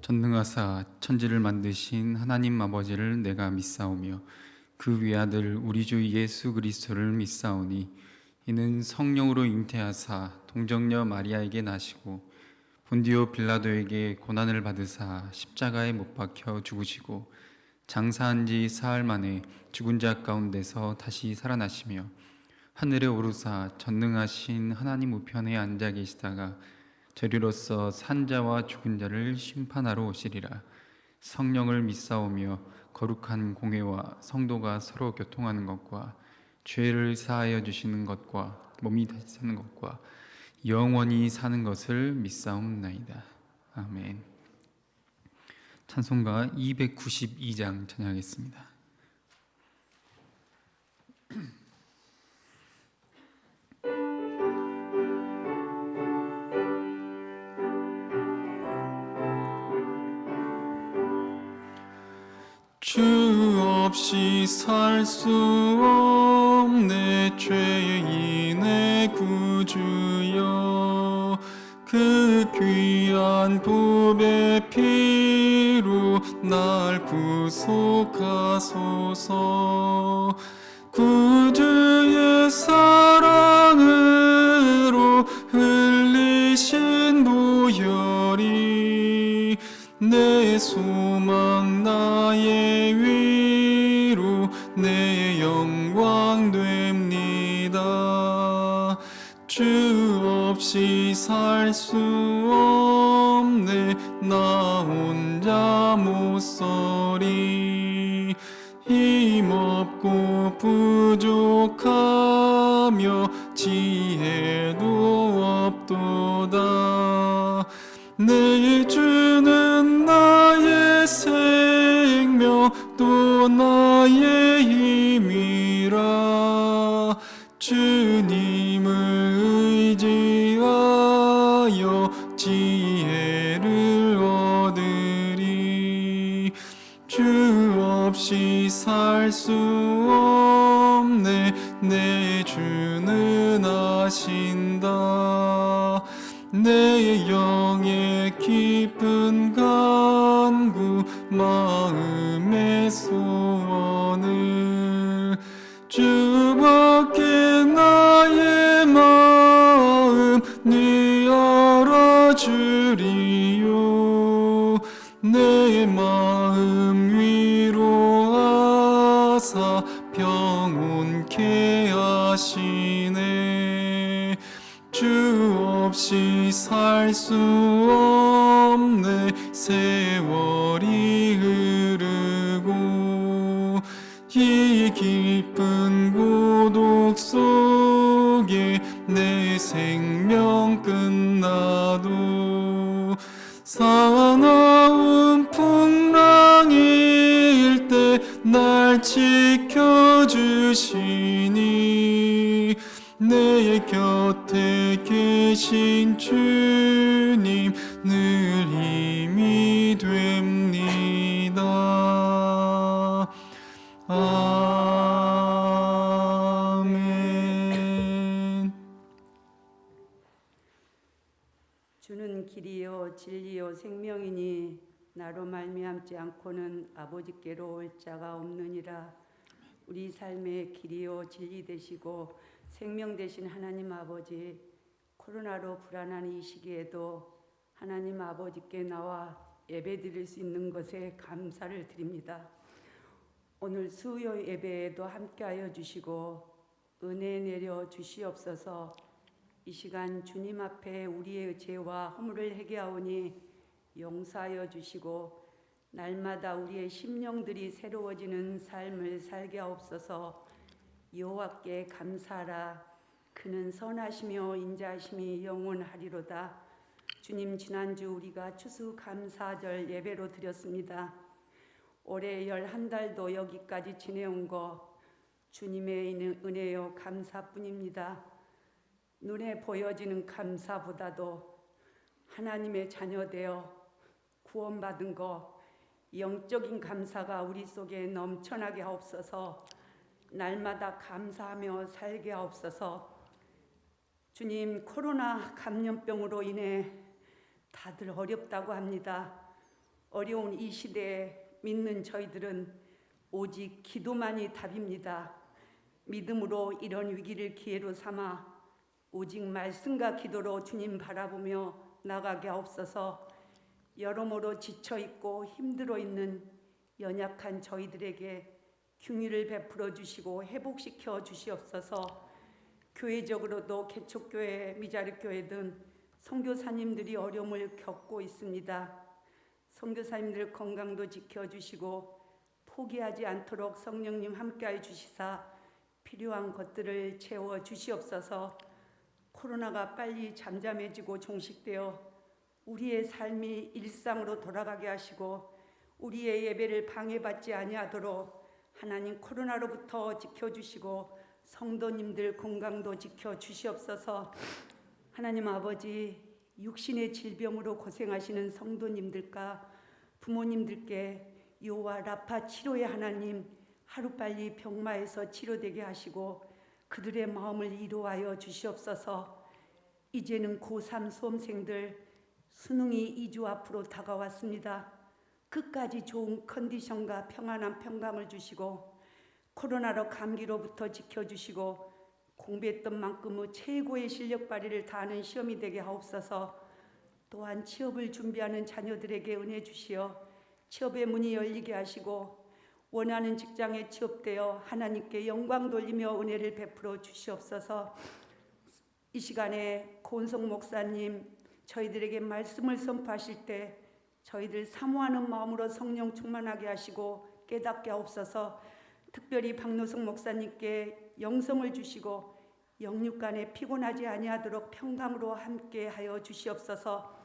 전능하사 천지를 만드신 하나님 아버지를 내가 믿사오며 그 외아들 우리 주 예수 그리스도를 믿사오니 이는 성령으로 잉태하사 동정녀 마리아에게 나시고 본디오 빌라도에게 고난을 받으사 십자가에 못 박혀 죽으시고 장사한 지 사흘 만에 죽은 자 가운데서 다시 살아나시며 하늘에 오르사 전능하신 하나님 우편에 앉아 계시다가 저리로서 산자와 죽은 자를 심판하러 오시리라. 성령을 믿사오며 거룩한 공회와 성도가 서로 교통하는 것과 죄를 사하여 주시는 것과 몸이 다시 사는 것과 영원히 사는 것을 믿사옵나이다. 아멘. 찬송가 292장 찬양하겠습니다. 주 없이 살 수 없네 죄인의 구주여 그 귀한 보배 피로 날 구속하소서 구주의 사랑으로 흘리신 보혈이 내 소망 나의 위로 내 영광 됩니다. 주 없이 살 수 없네 나 혼자 못 서리 힘없고 부족하며 지혜도 없도다 내 주는 나의 생명 또 나의 힘이라 주님을 의지하여 지혜를 얻으리 주 없이 살 수 없네 내 주는 아신다 내 영의 깊은 간구 마음의 소원을 주밖에 나의 마음 네 알아주리요 내 마음 위로하사 평온케 하시네 주 없이 살 수 없네 세월이 흐르고 이 깊은 고독 속에 내 생명 끝나도 사나운 풍랑일 때 날 지켜주시니 내 곁에 계신 주님 늘 힘이 됩니다. 아멘. 주는 길이요 진리요 생명이니 나로 말미암지 않고는 아버지께로 올 자가 없느니라. 우리 삶의 길이요 진리 되시고 생명 되신 하나님 아버지, 코로나로 불안한 이 시기에도 하나님 아버지께 나와 예배드릴 수 있는 것에 감사를 드립니다. 오늘 수요 예배에도 함께하여 주시고 은혜 내려 주시옵소서. 이 시간 주님 앞에 우리의 죄와 허물을 회개하오니 용서하여 주시고 날마다 우리의 심령들이 새로워지는 삶을 살게 하옵소서. 여호와께 감사하라. 그는 선하시며 인자하심이 영원하리로다. 주님, 지난주 우리가 추수감사절 예배로 드렸습니다. 올해 11달도 여기까지 지내온 거 주님의 은혜요 감사뿐입니다. 눈에 보여지는 감사보다도 하나님의 자녀되어 구원받은 거 영적인 감사가 우리 속에 넘쳐나게 하옵소서. 날마다 감사하며 살게 하옵소서. 주님, 코로나 감염병으로 인해 다들 어렵다고 합니다. 어려운 이 시대에 믿는 저희들은 오직 기도만이 답입니다. 믿음으로 이런 위기를 기회로 삼아 오직 말씀과 기도로 주님 바라보며 나가게 하옵소서. 여러모로 지쳐있고 힘들어 있는 연약한 저희들에게 긍휼을 베풀어 주시고 회복시켜 주시옵소서. 교회적으로도 개척교회, 미자립교회 등 선교사님들이 어려움을 겪고 있습니다. 선교사님들 건강도 지켜주시고 포기하지 않도록 성령님 함께하여 주시사 필요한 것들을 채워 주시옵소서. 코로나가 빨리 잠잠해지고 종식되어 우리의 삶이 일상으로 돌아가게 하시고 우리의 예배를 방해받지 아니하도록 하나님 코로나로부터 지켜주시고 성도님들 건강도 지켜주시옵소서. 하나님 아버지, 육신의 질병으로 고생하시는 성도님들과 부모님들께 요와 라파 치료의 하나님 하루빨리 병마에서 치료되게 하시고 그들의 마음을 이루하여 주시옵소서. 이제는 고3 수험생들 수능이 2주 앞으로 다가왔습니다. 끝까지 좋은 컨디션과 평안한 평강을 주시고 코로나로 감기로부터 지켜주시고 공부했던 만큼의 최고의 실력 발휘를 다하는 시험이 되게 하옵소서. 또한 취업을 준비하는 자녀들에게 은혜 주시어 취업의 문이 열리게 하시고 원하는 직장에 취업되어 하나님께 영광 돌리며 은혜를 베풀어 주시옵소서. 이 시간에 고은성 목사님 저희들에게 말씀을 선포하실 때 저희들 사모하는 마음으로 성령 충만하게 하시고 깨닫게 하옵소서. 특별히 박노석 목사님께 영성을 주시고 영육간에 피곤하지 아니하도록 평강으로 함께하여 주시옵소서.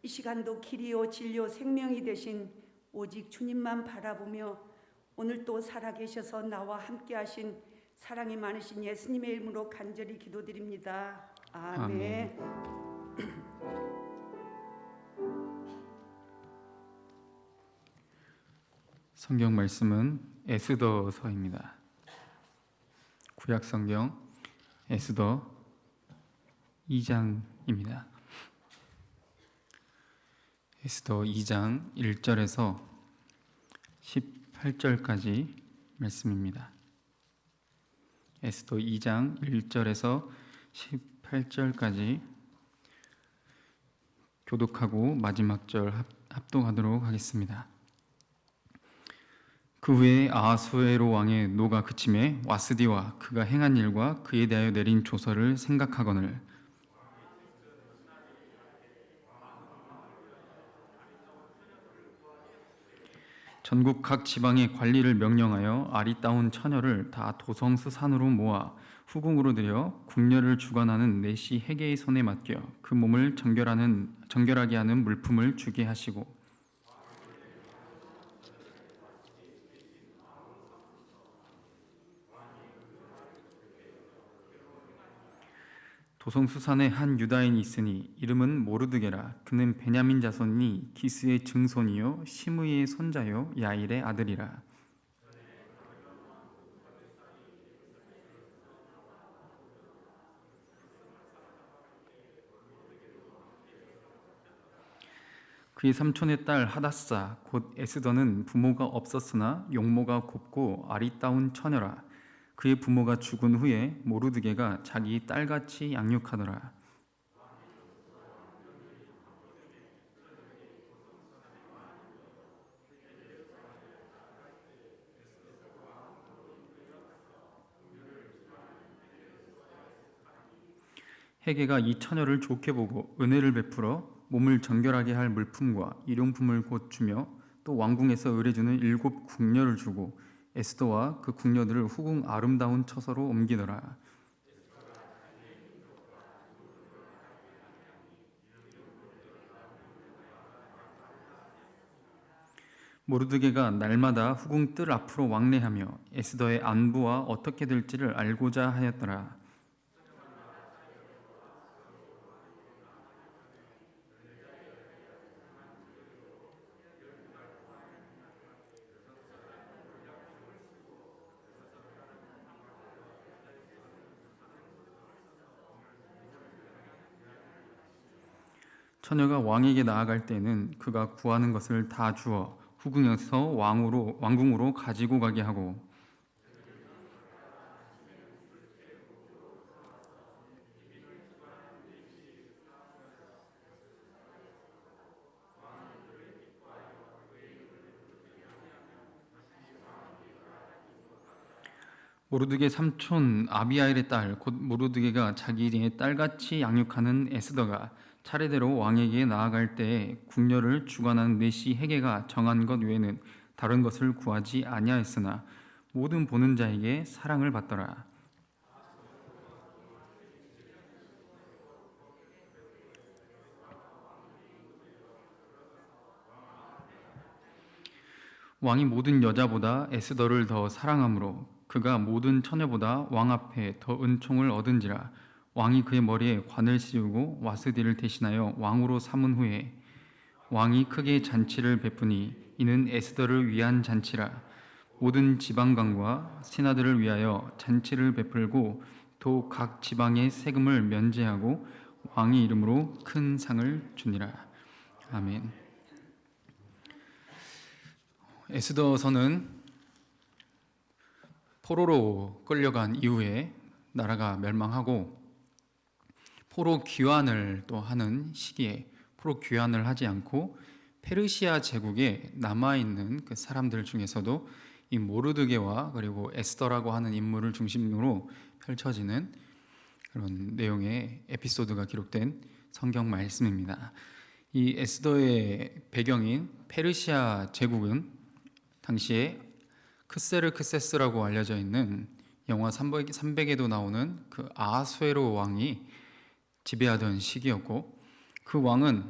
이 시간도 길이요 진리요 생명이 되신 오직 주님만 바라보며 오늘 또 살아계셔서 나와 함께하신 사랑이 많으신 예수님의 이름으로 간절히 기도드립니다. 아멘. 성경 말씀은 에스더서입니다. 구약 성경 에스더 2장입니다. 에스더 2장 1절에서 18절까지 말씀입니다. 에스더 2장 1절에서 18절까지 교독하고 마지막 절 합독하도록 하겠습니다. 그 후에 아하수에로 왕의 노가 그침에 와스디와 그가 행한 일과 그에 대하여 내린 조서를 생각하거늘 전국 각 지방의 관리를 명령하여 아리따운 처녀를 다 도성스 산으로 모아 후궁으로 들여 궁녀를 주관하는 내시 헤게의 손에 맡겨 그 몸을 정결하게 하는 물품을 주게 하시고 도성수산에 한 유다인이 있으니 이름은 모르드게라. 그는 베냐민 자손이 기스의 증손이요 시므이의 손자요 야일의 아들이라. 그의 삼촌의 딸 하닷사 곧 에스더는 부모가 없었으나 용모가 곱고 아리따운 처녀라. 그의 부모가 죽은 후에 모르드게가 자기 딸같이 양육하더라. 헤게가 이 처녀를 좋게 보고 은혜를 베풀어 몸을 정결하게 할 물품과 일용품을 곧 주며 또 왕궁에서 의뢰주는 7 궁녀를 주고 에스더와 그 궁녀들을 후궁 아름다운 처소로 옮기더라. 모르드게가 날마다 후궁 뜰 앞으로 왕래하며 에스더의 안부와 어떻게 될지를 알고자 하였더라. 처녀가 왕에게 나아갈 때는 그가 구하는 것을 다 주어 후궁에서 왕궁으로 가지고 가게 하고, 모르드게 삼촌 아비아일의 딸 곧 모르드게가 자기의 딸같이 양육하는 에스더가 차례대로 왕에게 나아갈 때에 궁녀를 주관하는 내시 헤게가 정한 것 외에는 다른 것을 구하지 아니하였으나 모든 보는 자에게 사랑을 받더라. 왕이 모든 여자보다 에스더를 더 사랑하므로 그가 모든 처녀보다 왕 앞에 더 은총을 얻은지라. 왕이 그의 머리에 관을 씌우고 와스디를 대신하여 왕으로 삼은 후에 왕이 크게 잔치를 베푸니 이는 에스더를 위한 잔치라. 모든 지방관과 신하들을 위하여 잔치를 베풀고 또 각 지방의 세금을 면제하고 왕의 이름으로 큰 상을 주니라. 아멘. 에스더서는 포로로 끌려간 이후에 나라가 멸망하고 포로 귀환을 또 하는 시기에 포로 귀환을 하지 않고 페르시아 제국에 남아있는 그 사람들 중에서도 이 모르드게와 그리고 에스더라고 하는 인물을 중심으로 펼쳐지는 그런 내용의 에피소드가 기록된 성경 말씀입니다. 이 에스더의 배경인 페르시아 제국은 당시에 크세르크세스라고 알려져 있는 영화 300에도 나오는 그 아수에로 왕이 지배하던 시기였고, 그 왕은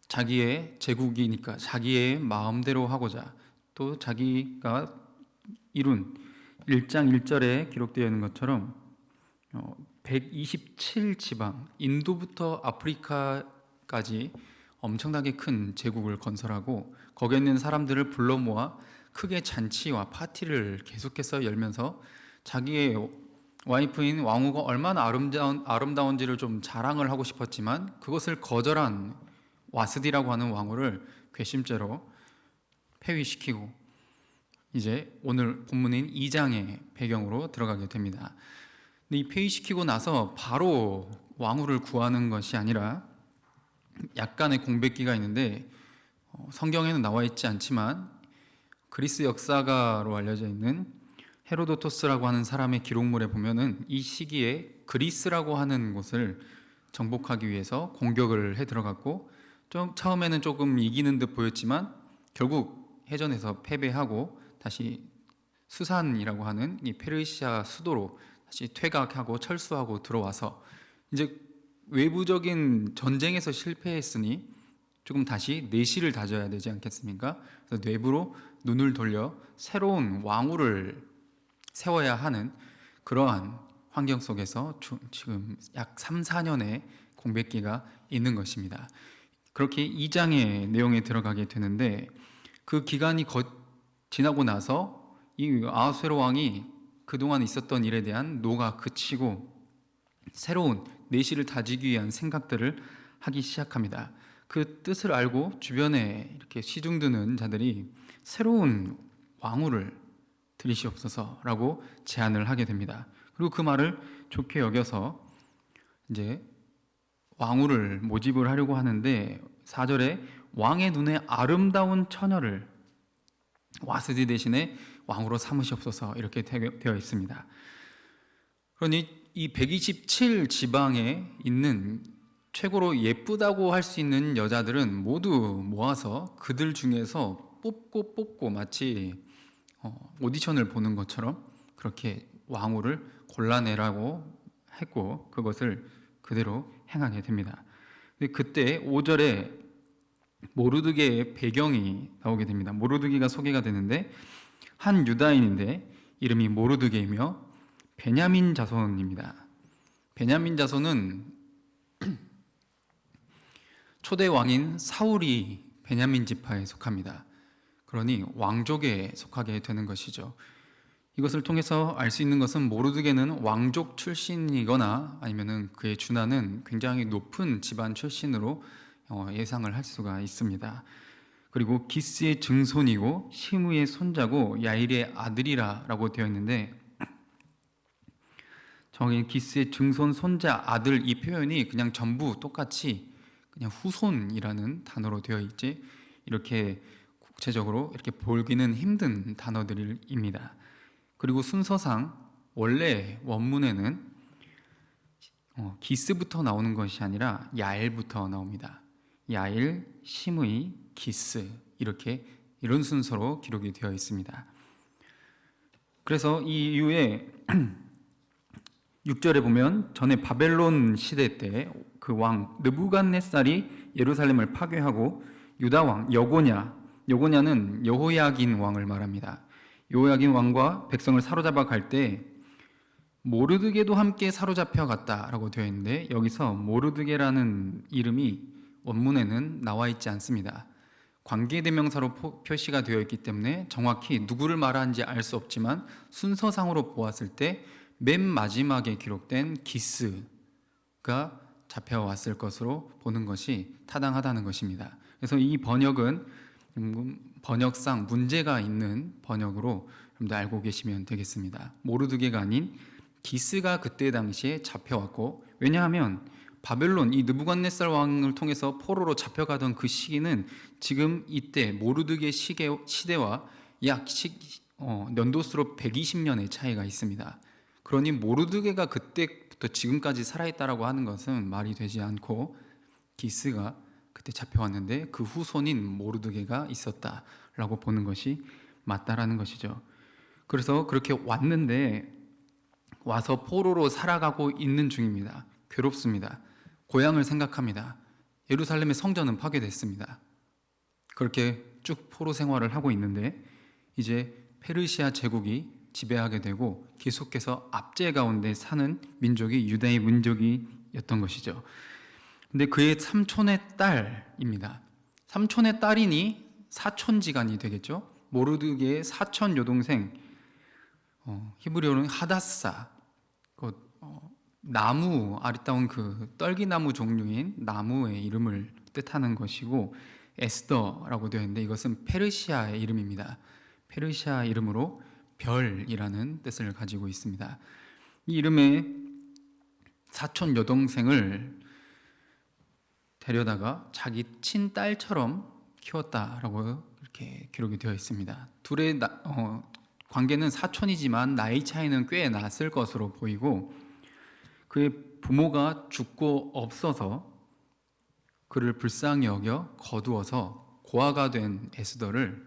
자기의 제국이니까 자기의 마음대로 하고자 또 자기가 이룬 1장 1절에 기록되어 있는 것처럼 127지방, 인도부터 아프리카까지 엄청나게 큰 제국을 건설하고 거기에 있는 사람들을 불러 모아 크게 잔치와 파티를 계속해서 열면서 자기의 와이프인 왕후가 얼마나 아름다운지를 좀 자랑을 하고 싶었지만 그것을 거절한 와스디라고 하는 왕후를 괘씸죄로 폐위시키고 이제 오늘 본문인 2장의 배경으로 들어가게 됩니다. 근데 이 폐위시키고 나서 바로 왕후를 구하는 것이 아니라 약간의 공백기가 있는데 성경에는 나와 있지 않지만 그리스 역사가로 알려져 있는 헤로도토스라고 하는 사람의 기록물에 보면은 이 시기에 그리스라고 하는 곳을 정복하기 위해서 공격을 해 들어갔고 좀 처음에는 조금 이기는 듯 보였지만 결국 해전에서 패배하고 다시 수산이라고 하는 이 페르시아 수도로 다시 퇴각하고 철수하고 들어와서 이제 외부적인 전쟁에서 실패했으니 조금 다시 내실을 다져야 되지 않겠습니까? 그래서 내부로 눈을 돌려 새로운 왕후를 세워야 하는 그러한 환경 속에서 지금 약 3, 4년의 공백기가 있는 것입니다. 그렇게 2장의 내용에 들어가게 되는데 그 기간이 지나고 나서 이 아하수에로 왕이 그동안 있었던 일에 대한 노가 그치고 새로운 내실을 다지기 위한 생각들을 하기 시작합니다. 그 뜻을 알고 주변에 이렇게 시중드는 자들이 새로운 왕후를 들이시옵소서라고 제안을 하게 됩니다. 그리고 그 말을 좋게 여겨서 이제 왕후를 모집을 하려고 하는데 4절에 왕의 눈에 아름다운 처녀를 와스디 대신에 왕으로 삼으시옵소서 이렇게 되어 있습니다. 그러니 이 127 지방에 있는 최고로 예쁘다고 할 수 있는 여자들은 모두 모아서 그들 중에서 뽑고 마치 오디션을 보는 것처럼 그렇게 왕후를 골라내라고 했고 그것을 그대로 행하게 됩니다. 근데 그때 5절에 모르드게의 배경이 나오게 됩니다. 모르드게가 소개가 되는데 한 유다인인데 이름이 모르드게이며 베냐민 자손입니다. 베냐민 자손은 초대 왕인 사울이 베냐민 지파에 속합니다. 그러니 왕족에 속하게 되는 것이죠. 이것을 통해서 알 수 있는 것은 모르드게는 왕족 출신이거나 아니면은 그의 준하는 굉장히 높은 집안 출신으로 예상을 할 수가 있습니다. 그리고 기스의 증손이고 시므의 손자고 야일의 아들이라라고 되어 있는데, 저기 기스의 증손, 손자, 아들, 이 표현이 그냥 전부 똑같이 그냥 후손이라는 단어로 되어 있지, 이렇게 구체적으로 이렇게 보기는 힘든 단어들입니다. 그리고 순서상 원래 원문에는 기스부터 나오는 것이 아니라 야일부터 나옵니다. 야일, 시므이, 기스, 이런 순서로 기록이 되어 있습니다. 그래서 이 이후에 6절에 보면 전에 바벨론 시대 때 그 왕 느부갓네살이 예루살렘을 파괴하고 유다 왕 여고냐는 여호야긴 왕을 말합니다. 여호야긴 왕과 백성을 사로잡아 갈 때 모르드게도 함께 사로잡혀 갔다라고 되어 있는데, 여기서 모르드게라는 이름이 원문에는 나와 있지 않습니다. 관계대명사로 표시가 되어 있기 때문에 정확히 누구를 말하는지 알 수 없지만 순서상으로 보았을 때 맨 마지막에 기록된 기스가 잡혀왔을 것으로 보는 것이 타당하다는 것입니다. 그래서 이 번역은 번역상 문제가 있는 번역으로 여러분들 알고 계시면 되겠습니다. 모르드게가 아닌 기스가 그때 당시에 잡혀왔고, 왜냐하면 바벨론 이 느부갓네살 왕을 통해서 포로로 잡혀가던 그 시기는 지금 이때 모르드게 시대와 약 연도수로 120년의 차이가 있습니다. 그러니 모르드게가 그때부터 지금까지 살아있다라고 하는 것은 말이 되지 않고, 기스가 그때 잡혀왔는데 그 후손인 모르드게가 있었다라고 보는 것이 맞다라는 것이죠. 그래서 그렇게 왔는데 와서 포로로 살아가고 있는 중입니다. 괴롭습니다. 고향을 생각합니다. 예루살렘의 성전은 파괴됐습니다. 그렇게 쭉 포로 생활을 하고 있는데 이제 페르시아 제국이 지배하게 되고 계속해서 압제 가운데 사는 민족이 유다의 민족이었던 것이죠. 근데 그의 삼촌의 딸입니다. 삼촌의 딸이니 사촌지간이 되겠죠. 모르드게의 사촌 여동생, 히브리어로는 하다사, 나무, 아리따운 그 떨기나무 종류인 나무의 이름을 뜻하는 것이고, 에스더라고 되어 있는데 이것은 페르시아의 이름입니다. 페르시아 이름으로 별이라는 뜻을 가지고 있습니다. 이 이름의 사촌 여동생을 데려다가 자기 친딸처럼 키웠다라고 이렇게 기록이 되어 있습니다. 둘의 관계는 사촌이지만 나이 차이는 꽤 났을 것으로 보이고, 그의 부모가 죽고 없어서 그를 불쌍히 여겨 거두어서 고아가 된 에스더를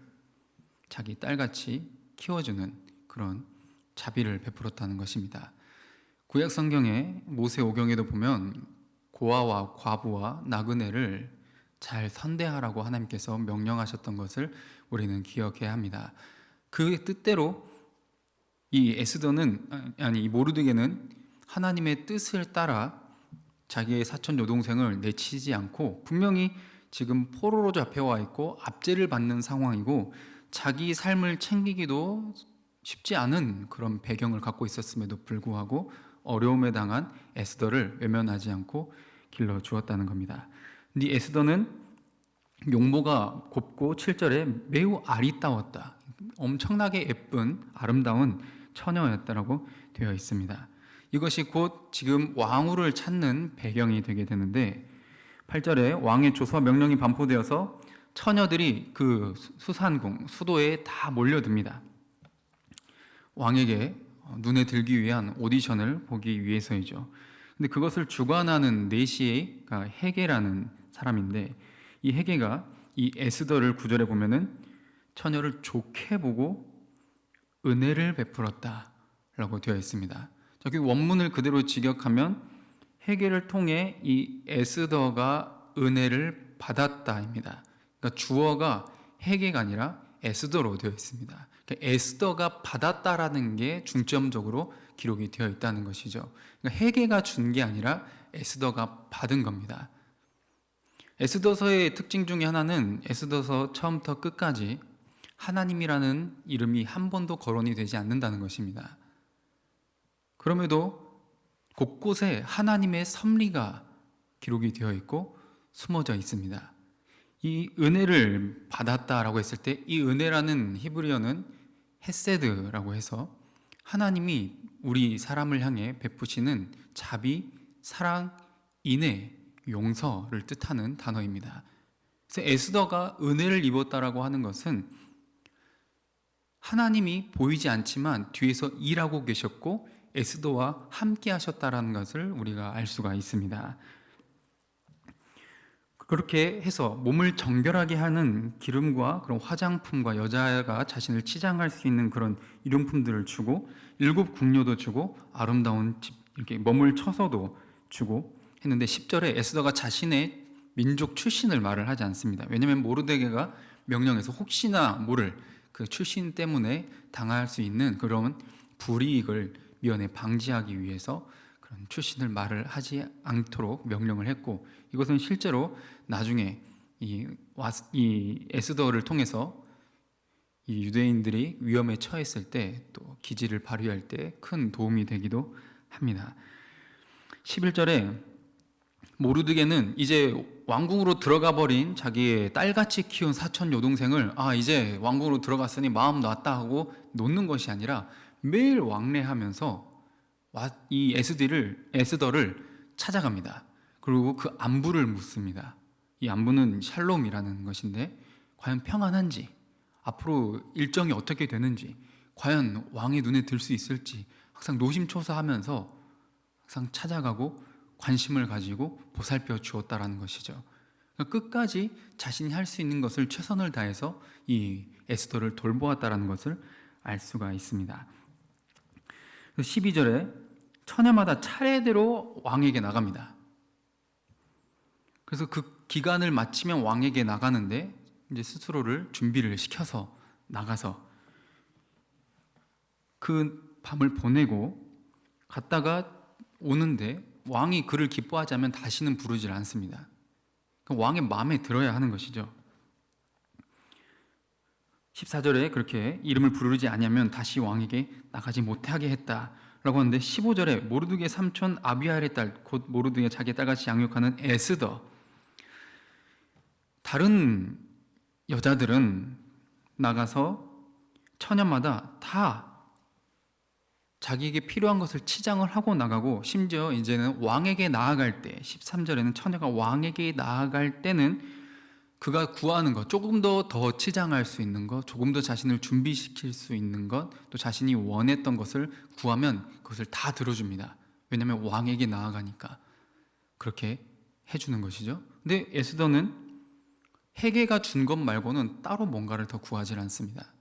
자기 딸같이 키워주는 그런 자비를 베풀었다는 것입니다. 구약 성경의 모세오경에도 보면 고아와 과부와 나그네를 잘 선대하라고 하나님께서 명령하셨던 것을 우리는 기억해야 합니다. 그 뜻대로 이 이 모르드게는 하나님의 뜻을 따라 자기의 사촌 여동생을 내치지 않고, 분명히 지금 포로로 잡혀와 있고 압제를 받는 상황이고 자기 삶을 챙기기도 쉽지 않은 그런 배경을 갖고 있었음에도 불구하고 어려움에 당한 에스더를 외면하지 않고 길러주었다는 겁니다. 근데 에스더는 용모가 곱고 7절에 매우 아리따웠다, 엄청나게 예쁜 아름다운 처녀였다라고 되어 있습니다. 이것이 곧 지금 왕후를 찾는 배경이 되게 되는데, 8절에 왕의 조서 명령이 반포되어서 처녀들이 그 수산궁, 수도에 다 몰려듭니다. 왕에게 눈에 들기 위한 오디션을 보기 위해서이죠. 근데 그것을 주관하는 내시가 헤게라는 사람인데, 이 헤게가 이 에스더를 9절에 보면은 처녀를 좋게 보고 은혜를 베풀었다라고 되어 있습니다. 저기 원문을 그대로 직역하면 헤게를 통해 이 에스더가 은혜를 받았다입니다. 그러니까 주어가 헤게가 아니라 에스더로 되어 있습니다. 그러니까 에스더가 받았다라는 게 중점적으로 기록이 되어 있다는 것이죠. 그러니까 헤게가 준 게 아니라 에스더가 받은 겁니다. 에스더서의 특징 중에 하나는 에스더서 처음부터 끝까지 하나님이라는 이름이 한 번도 거론이 되지 않는다는 것입니다. 그럼에도 곳곳에 하나님의 섭리가 기록이 되어 있고 숨어져 있습니다. 이 은혜를 받았다라고 했을 때 이 은혜라는 히브리어는 헤세드라고 해서 하나님이 우리 사람을 향해 베푸시는 자비, 사랑, 인애, 용서를 뜻하는 단어입니다. 그래서 에스더가 은혜를 입었다라고 하는 것은 하나님이 보이지 않지만 뒤에서 일하고 계셨고 에스더와 함께 하셨다라는 것을 우리가 알 수가 있습니다. 그렇게 해서 몸을 정결하게 하는 기름과 그런 화장품과 여자가 자신을 치장할 수 있는 그런 일용품들을 주고 7 궁녀도 주고 아름다운 집 이렇게 몸을 쳐서도 주고 했는데 10절에 에스더가 자신의 민족 출신을 말을 하지 않습니다. 왜냐하면 모르드게가 명령해서 혹시나 모를 그 출신 때문에 당할 수 있는 그런 불이익을 미연에 방지하기 위해서 그런 출신을 말을 하지 않도록 명령을 했고, 이것은 실제로 나중에 이 에스더를 통해서 이 유대인들이 위험에 처했을 때 또 기지를 발휘할 때 큰 도움이 되기도 합니다. 11절에 모르드게는 이제 왕궁으로 들어가 버린 자기의 딸같이 키운 사촌 여동생을 이제 왕궁으로 들어갔으니 마음 놨다 하고 놓는 것이 아니라 매일 왕래하면서 이 에스더를 찾아갑니다. 그리고 그 안부를 묻습니다. 이 안부는 샬롬이라는 것인데 과연 평안한지, 앞으로 일정이 어떻게 되는지, 과연 왕의 눈에 들 수 있을지 항상 노심초사하면서 항상 찾아가고 관심을 가지고 보살펴 주었다라는 것이죠. 끝까지 자신이 할 수 있는 것을 최선을 다해서 이 에스더를 돌보았다라는 것을 알 수가 있습니다. 12절에 처녀마다 차례대로 왕에게 나갑니다. 그래서 그 기간을 마치면 왕에게 나가는데 이제 스스로를 준비를 시켜서 나가서 그 밤을 보내고 갔다가 오는데 왕이 그를 기뻐하지 않으면 다시는 부르질 않습니다. 왕의 마음에 들어야 하는 것이죠. 14절에 그렇게 이름을 부르지 않으면 다시 왕에게 나가지 못하게 했다라고 하는데 15절에 모르드게 삼촌 아비하일의 딸, 곧 모르드게 자기 딸같이 양육하는 에스더, 다른 여자들은 나가서 처녀마다 다 자기에게 필요한 것을 치장을 하고 나가고, 심지어 이제는 왕에게 나아갈 때 13절에는 처녀가 왕에게 나아갈 때는 그가 구하는 것, 조금 더 치장할 수 있는 것, 조금 더 자신을 준비시킬 수 있는 것, 또 자신이 원했던 것을 구하면 그것을 다 들어줍니다. 왜냐하면 왕에게 나아가니까 그렇게 해주는 것이죠. 근데 에스더는 헤게가 준 것 말고는 따로 뭔가를 더 구하지 않습니다.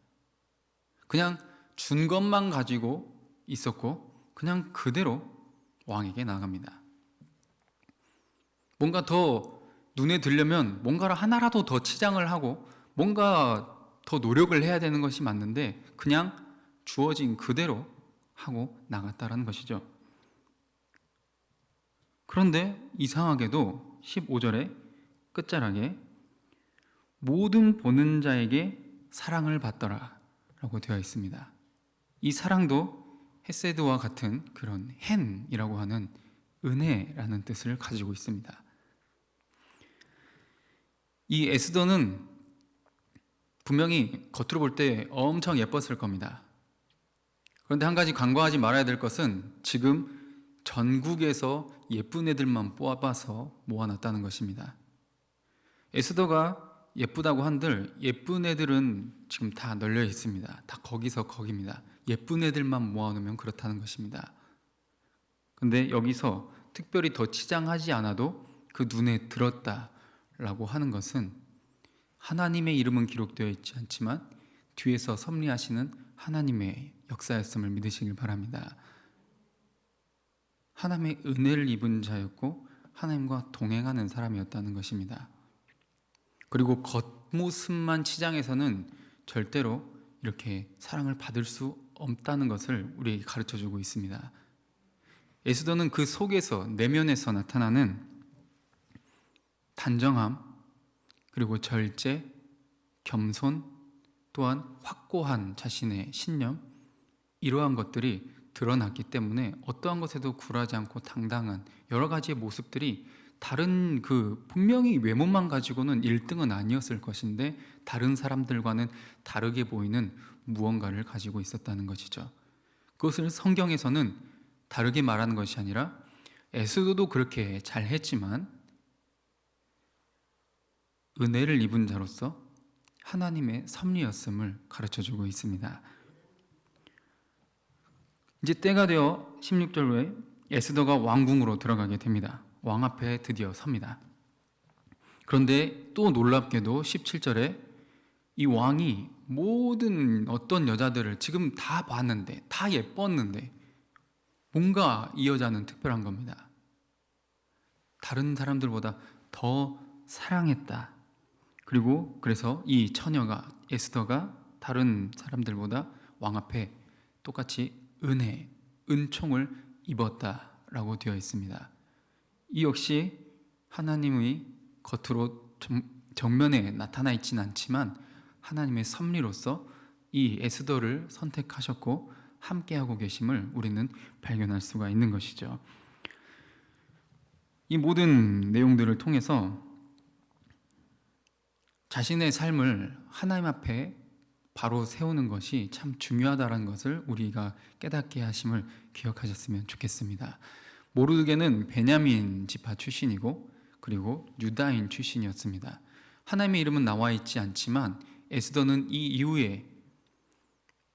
그냥 준 것만 가지고 있었고 그냥 그대로 왕에게 나갑니다. 뭔가 더 눈에 들려면 뭔가를 하나라도 더 치장을 하고 뭔가 더 노력을 해야 되는 것이 맞는데 그냥 주어진 그대로 하고 나갔다라는 것이죠. 그런데 이상하게도 15절에 끝자락에 모든 보는 자에게 사랑을 받더라 라고 되어 있습니다. 이 사랑도 헤세드와 같은 그런 헨이라고 하는 은혜라는 뜻을 가지고 있습니다. 이 에스더는 분명히 겉으로 볼 때 엄청 예뻤을 겁니다. 그런데 한 가지 간과하지 말아야 될 것은 지금 전국에서 예쁜 애들만 뽑아서 모아놨다는 것입니다. 에스더가 예쁘다고 한들 예쁜 애들은 지금 다 널려 있습니다. 다 거기서 거기입니다. 예쁜 애들만 모아놓으면 그렇다는 것입니다. 근데 여기서 특별히 더 치장하지 않아도 그 눈에 들었다라고 하는 것은 하나님의 이름은 기록되어 있지 않지만 뒤에서 섭리하시는 하나님의 역사였음을 믿으시길 바랍니다. 하나님의 은혜를 입은 자였고 하나님과 동행하는 사람이었다는 것입니다. 그리고 겉모습만 치장해서는 절대로 이렇게 사랑을 받을 수 없다는 것을 우리에게 가르쳐주고 있습니다. 에스더는 그 속에서, 내면에서 나타나는 단정함, 그리고 절제, 겸손, 또한 확고한 자신의 신념, 이러한 것들이 드러났기 때문에 어떠한 것에도 굴하지 않고 당당한 여러 가지의 모습들이 다른 분명히 외모만 가지고는 1등은 아니었을 것인데 다른 사람들과는 다르게 보이는 무언가를 가지고 있었다는 것이죠. 그것을 성경에서는 다르게 말하는 것이 아니라 에스더도 그렇게 잘했지만 은혜를 입은 자로서 하나님의 섭리였음을 가르쳐주고 있습니다. 이제 때가 되어 16절에 에스더가 왕궁으로 들어가게 됩니다. 왕 앞에 드디어 섭니다. 그런데 또 놀랍게도 17절에 이 왕이 모든 어떤 여자들을 지금 다 봤는데, 다 예뻤는데 뭔가 이 여자는 특별한 겁니다. 다른 사람들보다 더 사랑했다. 그리고 그래서 이 처녀가, 에스더가 다른 사람들보다 왕 앞에 똑같이 은총을 입었다라고 되어 있습니다. 이 역시 하나님의 겉으로 정면에 나타나 있지는 않지만 하나님의 섭리로서 이 에스더를 선택하셨고 함께하고 계심을 우리는 발견할 수가 있는 것이죠. 이 모든 내용들을 통해서 자신의 삶을 하나님 앞에 바로 세우는 것이 참 중요하다는 것을 우리가 깨닫게 하심을 기억하셨으면 좋겠습니다. 모르드게는 베냐민 지파 출신이고 그리고 유다인 출신이었습니다. 하나님의 이름은 나와 있지 않지만 에스더는 이 이후에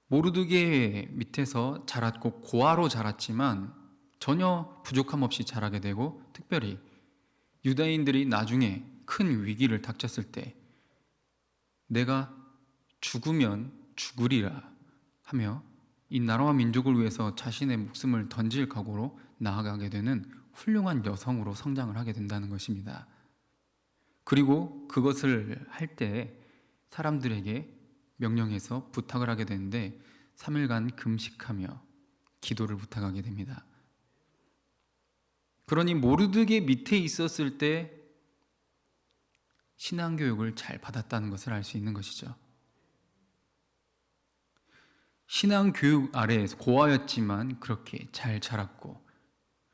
모르드게 밑에서 자랐고 고아로 자랐지만 전혀 부족함 없이 자라게 되고, 특별히 유다인들이 나중에 큰 위기를 닥쳤을 때 내가 죽으면 죽으리라 하며 이 나라와 민족을 위해서 자신의 목숨을 던질 각오로 나아가게 되는 훌륭한 여성으로 성장을 하게 된다는 것입니다. 그리고 그것을 할 때 사람들에게 명령해서 부탁을 하게 되는데 3일간 금식하며 기도를 부탁하게 됩니다. 그러니 모르드게 밑에 있었을 때 신앙교육을 잘 받았다는 것을 알 수 있는 것이죠. 신앙교육 아래에서 고아였지만 그렇게 잘 자랐고,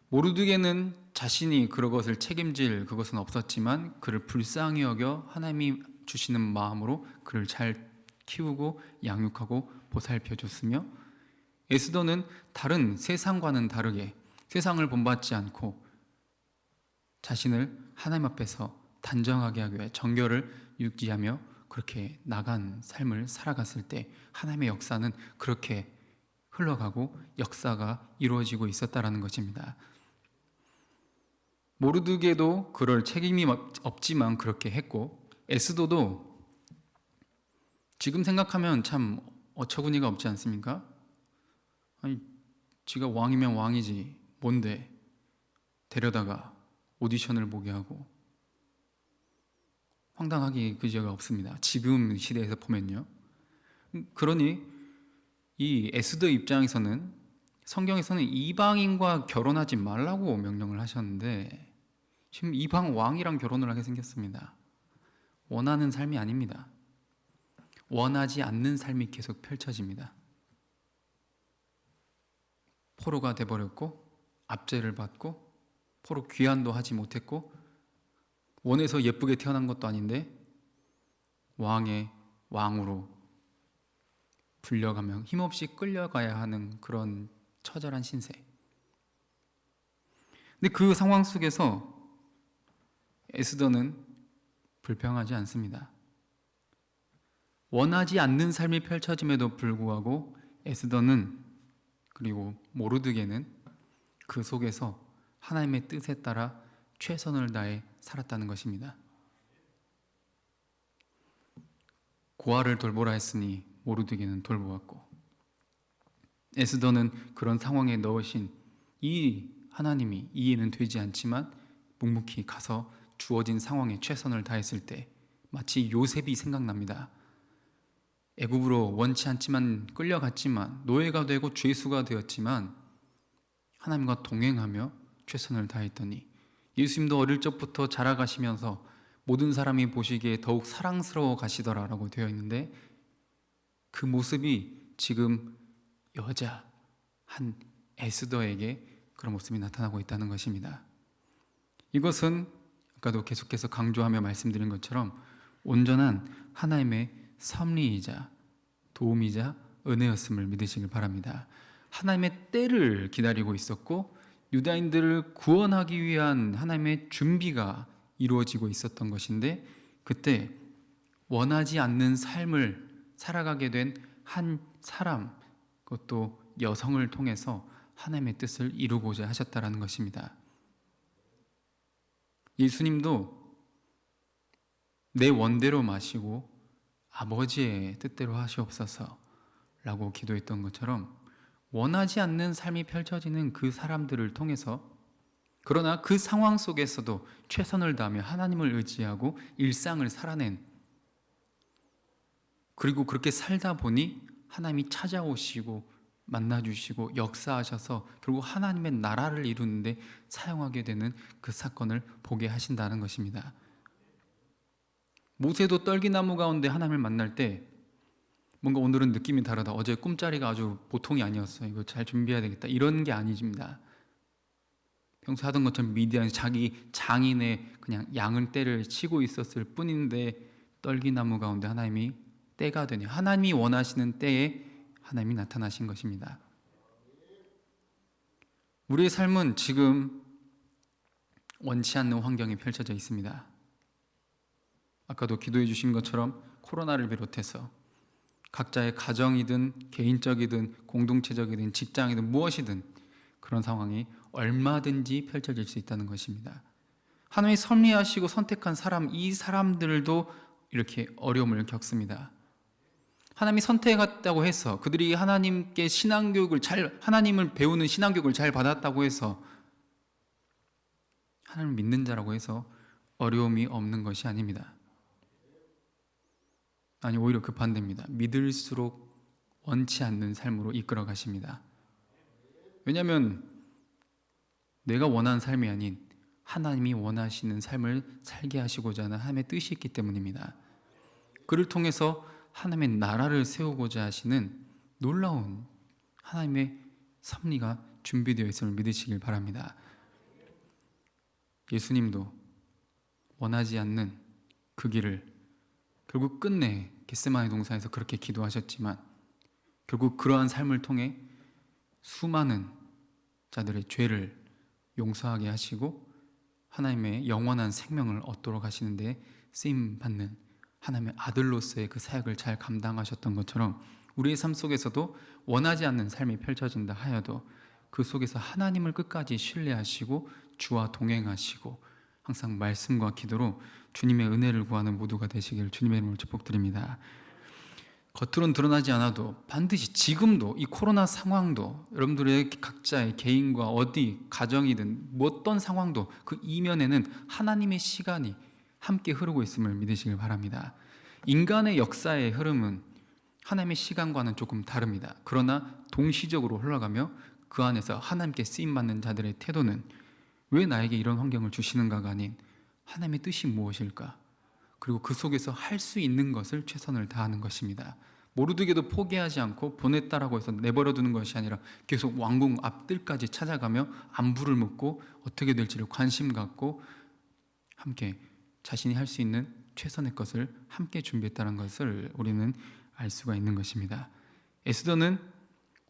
모르드게는 자신이 그것을 책임질 그것은 없었지만 그를 불쌍히 여겨 하나님이 주시는 마음으로 그를 잘 키우고 양육하고 보살펴 줬으며, 에스더는 다른 세상과는 다르게 세상을 본받지 않고 자신을 하나님 앞에서 단정하게 하기 위해 정결을 유지하며 그렇게 나간 삶을 살아갔을 때 하나님의 역사는 그렇게 흘러가고 역사가 이루어지고 있었다라는 것입니다. 모르드게도 그럴 책임이 없지만 그렇게 했고, 에스더도 지금 생각하면 참 어처구니가 없지 않습니까? 아니, 지가 왕이면 왕이지 뭔데 데려다가 오디션을 보게 하고, 황당하기 그지가 없습니다. 지금 시대에서 보면요. 그러니 이 에스더 입장에서는 성경에서는 이방인과 결혼하지 말라고 명령을 하셨는데 지금 이방 왕이랑 결혼을 하게 생겼습니다. 원하는 삶이 아닙니다. 원하지 않는 삶이 계속 펼쳐집니다. 포로가 돼버렸고 압제를 받고 포로 귀환도 하지 못했고 원해서 예쁘게 태어난 것도 아닌데 왕의 왕으로 불려가며 힘없이 끌려가야 하는 그런 처절한 신세. 근데 그 상황 속에서 에스더는 불평하지 않습니다. 원하지 않는 삶이 펼쳐짐에도 불구하고 에스더는, 그리고 모르드게는 그 속에서 하나님의 뜻에 따라 최선을 다해 살았다는 것입니다. 고아를 돌보라 했으니 모르드게는 돌보았고, 에스더는 그런 상황에 넣으신 이 하나님이 이해는 되지 않지만 묵묵히 가서 주어진 상황에 최선을 다했을 때 마치 요셉이 생각납니다. 애굽으로 원치 않지만 끌려갔지만 노예가 되고 죄수가 되었지만 하나님과 동행하며 최선을 다했더니, 예수님도 어릴 적부터 자라가시면서 모든 사람이 보시기에 더욱 사랑스러워 가시더라라고 되어 있는데, 그 모습이 지금 여자 한 에스더에게 그런 모습이 나타나고 있다는 것입니다. 이것은 아까도 계속해서 강조하며 말씀드린 것처럼 온전한 하나님의 섭리이자 도움이자 은혜였음을 믿으시길 바랍니다. 하나님의 때를 기다리고 있었고 유다인들을 구원하기 위한 하나님의 준비가 이루어지고 있었던 것인데, 그때 원하지 않는 삶을 살아가게 된 한 사람, 그것도 여성을 통해서 하나님의 뜻을 이루고자 하셨다라는 것입니다. 예수님도 내 원대로 마시고 아버지의 뜻대로 하시옵소서 라고 기도했던 것처럼, 원하지 않는 삶이 펼쳐지는 그 사람들을 통해서, 그러나 그 상황 속에서도 최선을 다하며 하나님을 의지하고 일상을 살아낸, 그리고 그렇게 살다 보니 하나님이 찾아오시고 만나주시고 역사하셔서 결국 하나님의 나라를 이루는데 사용하게 되는 그 사건을 보게 하신다는 것입니다. 모세도 떨기나무 가운데 하나님을 만날 때 뭔가 오늘은 느낌이 다르다, 어제 꿈자리가 아주 보통이 아니었어, 이거 잘 준비해야 되겠다, 이런 게 아니집니다. 평소 하던 것처럼 미디안에서 자기 장인의 그냥 양을 떼를 치고 있었을 뿐인데 떨기나무 가운데 하나님이 때가 되니 하나님이 원하시는 때에 하나님이 나타나신 것입니다. 우리의 삶은 지금 원치 않는 환경이 펼쳐져 있습니다. 아까도 기도해 주신 것처럼 코로나를 비롯해서 각자의 가정이든 개인적이든 공동체적이든 직장이든 무엇이든 그런 상황이 얼마든지 펼쳐질 수 있다는 것입니다. 하나님이 섭리하시고 선택한 사람, 이 사람들도 이렇게 어려움을 겪습니다. 하나님이 선택했다고 해서 그들이 하나님께 하나님을 배우는 신앙교육을 잘 받았다고 해서 하나님을 믿는 자라고 해서 어려움이 없는 것이 아닙니다. 아니, 오히려 그 반대입니다. 믿을수록 원치 않는 삶으로 이끌어 가십니다. 왜냐하면 내가 원하는 삶이 아닌 하나님이 원하시는 삶을 살게 하시고자 하는 하나님의 뜻이 있기 때문입니다. 그를 통해서 하나님의 나라를 세우고자 하시는 놀라운 하나님의 섭리가 준비되어 있음을 믿으시길 바랍니다. 예수님도 원하지 않는 그 길을 결국 끝내 겟세마네 동산에서 그렇게 기도하셨지만, 결국 그러한 삶을 통해 수많은 자들의 죄를 용서하게 하시고 하나님의 영원한 생명을 얻도록 하시는데 쓰임받는 하나님의 아들로서의 그 사역을 잘 감당하셨던 것처럼, 우리의 삶 속에서도 원하지 않는 삶이 펼쳐진다 하여도 그 속에서 하나님을 끝까지 신뢰하시고 주와 동행하시고 항상 말씀과 기도로 주님의 은혜를 구하는 모두가 되시길 주님의 이름으로 축복드립니다. 겉으로는 드러나지 않아도 반드시 지금도 이 코로나 상황도 여러분들의 각자의 개인과 어디 가정이든 어떤 상황도 그 이면에는 하나님의 시간이 함께 흐르고 있음을 믿으시길 바랍니다. 인간의 역사의 흐름은 하나님의 시간과는 조금 다릅니다. 그러나 동시적으로 흘러가며 그 안에서 하나님께 쓰임받는 자들의 태도는 왜 나에게 이런 환경을 주시는가가 아닌 하나님의 뜻이 무엇일까? 그리고 그 속에서 할 수 있는 것을 최선을 다하는 것입니다. 모르드게도 포기하지 않고 보냈다라고 해서 내버려두는 것이 아니라 계속 왕궁 앞뜰까지 찾아가며 안부를 묻고 어떻게 될지를 관심 갖고 함께 자신이 할 수 있는 최선의 것을 함께 준비했다는 것을 우리는 알 수가 있는 것입니다. 에스더는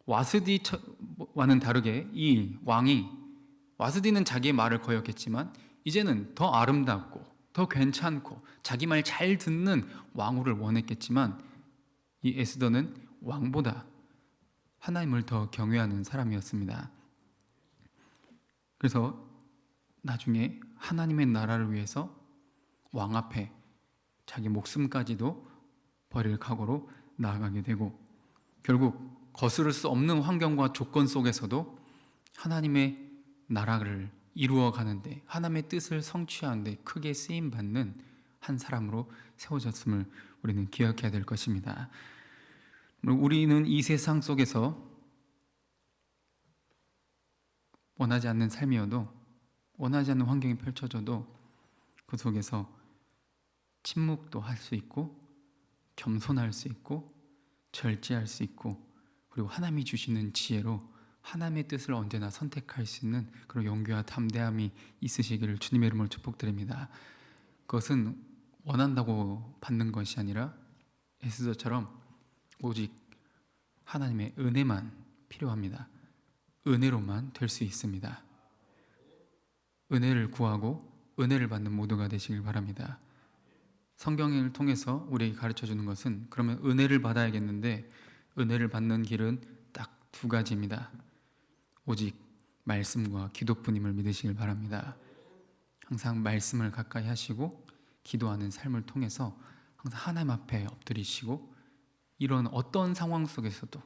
와스디와는 다르게 이 왕이, 와스디는 자기의 말을 거역했지만 이제는 더 아름답고 더 괜찮고 자기 말 잘 듣는 왕후를 원했겠지만, 이 에스더는 왕보다 하나님을 더 경외하는 사람이었습니다. 그래서 나중에 하나님의 나라를 위해서 왕 앞에 자기 목숨까지도 버릴 각오로 나아가게 되고, 결국 거스를 수 없는 환경과 조건 속에서도 하나님의 나라를 이루어 가는데, 하나님의 뜻을 성취하는데 크게 쓰임받는 한 사람으로 세워졌음을 우리는 기억해야 될 것입니다. 우리는 이 세상 속에서 원하지 않는 삶이어도, 원하지 않는 환경이 펼쳐져도 그 속에서 침묵도 할 수 있고 겸손할 수 있고 절제할 수 있고, 그리고 하나님이 주시는 지혜로 하나님의 뜻을 언제나 선택할 수 있는 그런 용기와 담대함이 있으시기를 주님의 이름으로 축복드립니다. 그것은 원한다고 받는 것이 아니라 에스더처럼 오직 하나님의 은혜만 필요합니다. 은혜로만 될 수 있습니다. 은혜를 구하고 은혜를 받는 모두가 되시길 바랍니다. 성경을 통해서 우리에게 가르쳐주는 것은, 그러면 은혜를 받아야겠는데 은혜를 받는 길은 딱 두 가지입니다. 오직 말씀과 기도뿐임을 믿으시길 바랍니다. 항상 말씀을 가까이 하시고 기도하는 삶을 통해서 항상 하나님 앞에 엎드리시고, 이런 어떤 상황 속에서도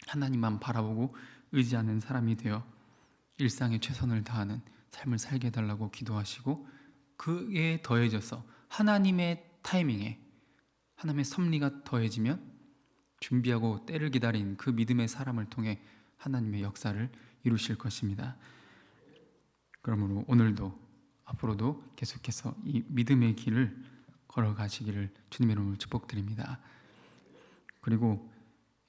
하나님만 바라보고 의지하는 사람이 되어 일상에 최선을 다하는 삶을 살게 해달라고 기도하시고, 그에 더해져서 하나님의 타이밍에 하나님의 섭리가 더해지면 준비하고 때를 기다린 그 믿음의 사람을 통해 하나님의 역사를 이루실 것입니다. 그러므로 오늘도 앞으로도 계속해서 이 믿음의 길을 걸어가시기를 주님의 이름으로 축복드립니다. 그리고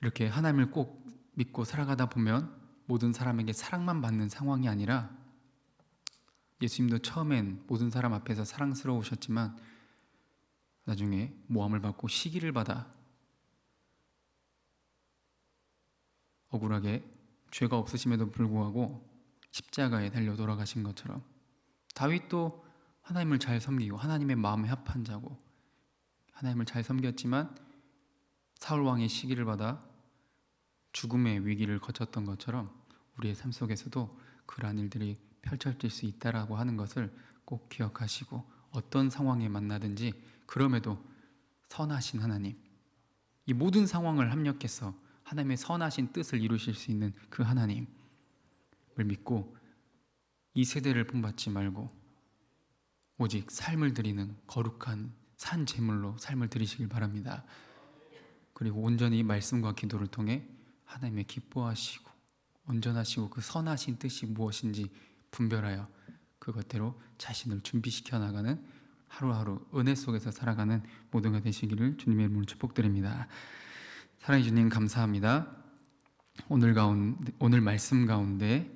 이렇게 하나님을 꼭 믿고 살아가다 보면 모든 사람에게 사랑만 받는 상황이 아니라, 예수님도 처음엔 모든 사람 앞에서 사랑스러우셨지만 나중에 모함을 받고 시기를 받아 억울하게 죄가 없으심에도 불구하고 십자가에 달려 돌아가신 것처럼, 다윗도 하나님을 잘 섬기고 하나님의 마음에 합한 자고 하나님을 잘 섬겼지만 사울 왕의 시기를 받아 죽음의 위기를 거쳤던 것처럼 우리의 삶 속에서도 그러한 일들이 펼쳐질 수 있다라고 하는 것을 꼭 기억하시고, 어떤 상황에 만나든지 그럼에도 선하신 하나님, 이 모든 상황을 합력해서 하나님의 선하신 뜻을 이루실 수 있는 그 하나님을 믿고 이 세대를 본받지 말고 오직 삶을 드리는 거룩한 산 제물로 삶을 드리시길 바랍니다. 그리고 온전히 말씀과 기도를 통해 하나님의 기뻐하시고 온전하시고 그 선하신 뜻이 무엇인지 분별하여 그것대로 자신을 준비시켜 나가는 하루하루 은혜 속에서 살아가는 모두가 되시기를 주님의 이름으로 축복드립니다. 사랑해 주님 감사합니다. 오늘 말씀 가운데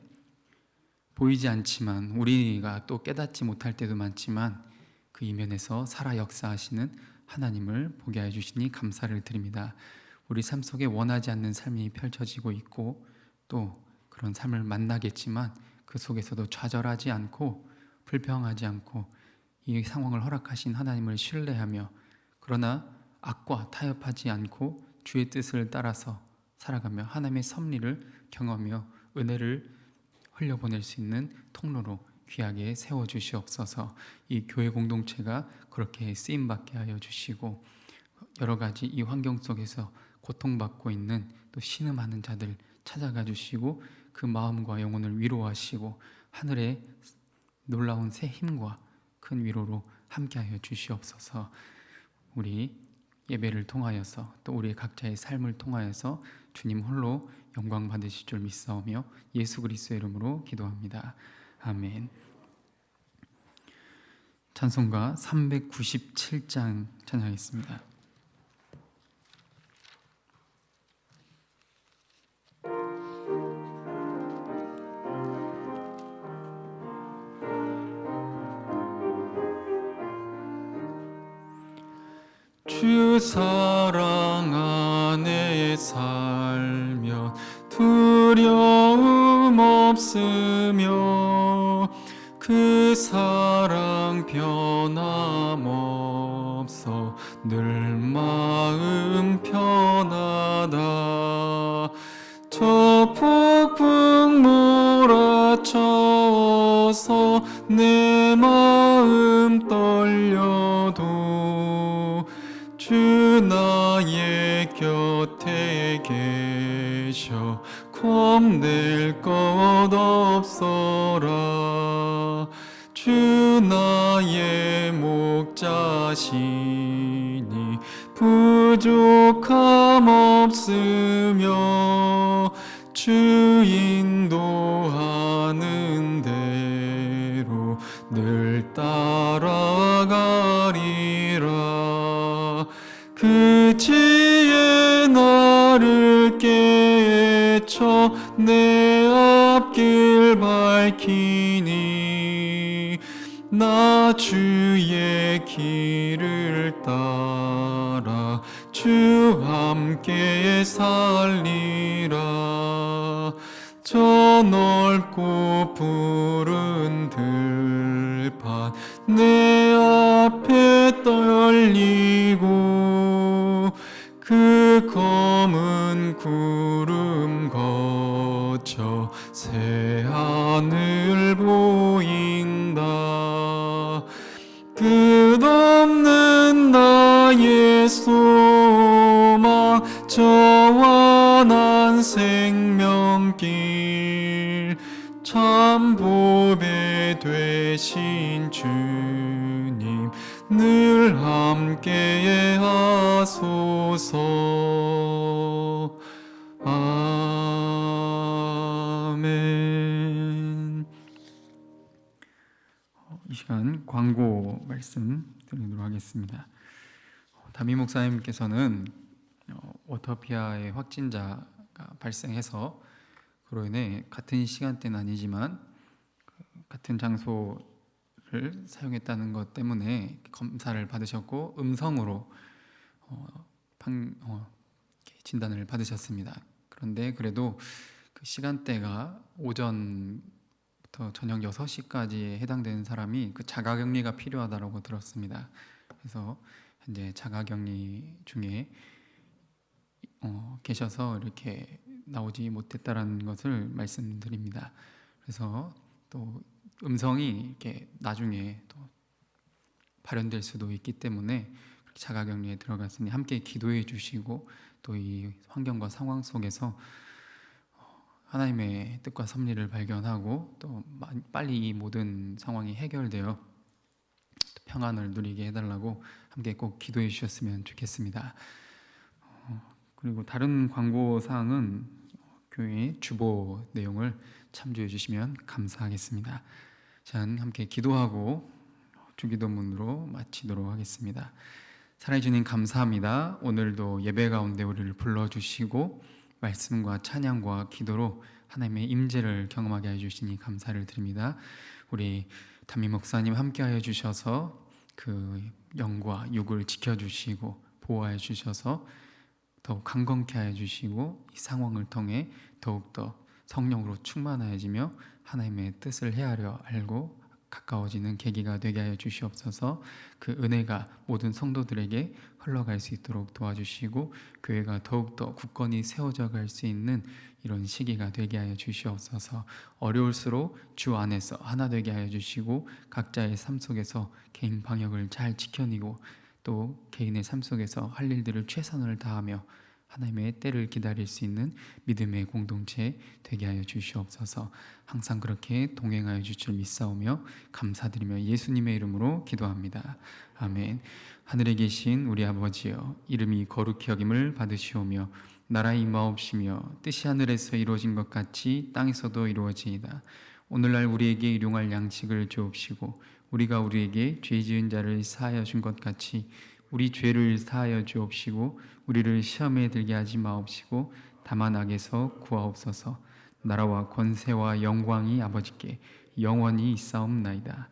보이지 않지만 우리가 또 깨닫지 못할 때도 많지만 그 이면에서 살아 역사하시는 하나님을 보게 해 주시니 감사를 드립니다. 우리 삶 속에 원하지 않는 삶이 펼쳐지고 있고 또 그런 삶을 만나겠지만 그 속에서도 좌절하지 않고 불평하지 않고 이 상황을 허락하신 하나님을 신뢰하며, 그러나 악과 타협하지 않고 주의 뜻을 따라서 살아가며 하나님의 섭리를 경험하며 은혜를 흘려보낼 수 있는 통로로 귀하게 세워주시옵소서. 이 교회 공동체가 그렇게 쓰임받게 하여 주시고, 여러 가지 이 환경 속에서 고통받고 있는 또 신음하는 자들 찾아가 주시고 그 마음과 영혼을 위로하시고 하늘의 놀라운 새 힘과 큰 위로로 함께하여 주시옵소서. 우리 예배를 통하여서 또 우리의 각자의 삶을 통하여서 주님 홀로 영광 받으실 줄 믿사오며 예수 그리스도의 이름으로 기도합니다. 아멘. 찬송가 397장 찬양하겠습니다. 주 사랑 안에 살면 두려움 없으며 그 사랑 변함없어 늘 마음 편하다. 저 폭풍 몰아쳐서 내 마음 떨려도 주 나의 곁에 계셔 겁낼 것 없어라. 주 나의 목자시니 부족함 없으며 주 인도하는 대로 늘 따라가리라. 그 지혜 깨쳐 내 앞길 밝히니 나 주의 길을 따라 주 함께 살리라. 저 넓고 푸른 들판 내 앞에 떨리고 그 검은 구름 거쳐 새 하늘 보인다. 끝없는 나의 소망 저 완한 생명길 참 보배 되신 주님 늘 함께 하소서. 아멘. 이 시간 광고 말씀 드리도록 하겠습니다. 담임 목사님께서는 워터피아의 확진자가 발생해서 그로 인해 같은 시간대는 아니지만 같은 장소를 사용했다는 것 때문에 검사를 받으셨고 음성으로 진단을 받으셨습니다. 그런데 그래도 그 시간대가 오전부터 저녁 6시까지에 해당되는 사람이 그 자가격리가 필요하다고 들었습니다. 그래서 현재 자가격리 중에 계셔서 이렇게 나오지 못했다라는 것을 말씀드립니다. 그래서 또 음성이 이렇게 나중에 또 발현될 수도 있기 때문에 자가격리에 들어갔으니 함께 기도해 주시고 또 이 환경과 상황 속에서 하나님의 뜻과 섭리를 발견하고 또 빨리 이 모든 상황이 해결되어 평안을 누리게 해달라고 함께 꼭 기도해 주셨으면 좋겠습니다. 그리고 다른 광고 사항은 교회 주보 내용을 참조해 주시면 감사하겠습니다. 자, 함께 기도하고 주기도문으로 마치도록 하겠습니다. 사랑해 주님 감사합니다. 오늘도 예배 가운데 우리를 불러주시고 말씀과 찬양과 기도로 하나님의 임재를 경험하게 해주시니 감사를 드립니다. 우리 담임 목사님 함께하여 주셔서 그 영과 육을 지켜주시고 보호하여 주셔서 더욱 강건케 하여 주시고 이 상황을 통해 더욱더 성령으로 충만하여지며 하나님의 뜻을 헤아려 알고 가까워지는 계기가 되게 하여 주시옵소서. 그 은혜가 모든 성도들에게 흘러갈 수 있도록 도와주시고 교회가 더욱더 굳건히 세워져 갈 수 있는 이런 시기가 되게 하여 주시옵소서. 어려울수록 주 안에서 하나 되게 하여 주시고 각자의 삶 속에서 개인 방역을 잘 지켜내고 또 개인의 삶 속에서 할 일들을 최선을 다하며 하나님의 때를 기다릴 수 있는 믿음의 공동체 되게 하여 주시옵소서. 항상 그렇게 동행하여 주실 줄 믿사오며 감사드리며 예수님의 이름으로 기도합니다. 아멘. 하늘에 계신 우리 아버지여, 이름이 거룩히 여김을 받으시오며 나라의 임하옵시며 뜻이 하늘에서 이루어진 것 같이 땅에서도 이루어지이다. 오늘날 우리에게 일용할 양식을 주옵시고 우리가 우리에게 죄 지은 자를 사하여 준 것 같이 우리 죄를 사하여 주옵시고 우리를 시험에 들게 하지 마옵시고 다만 악에서 구하옵소서. 나라와 권세와 영광이 아버지께 영원히 있사옵나이다.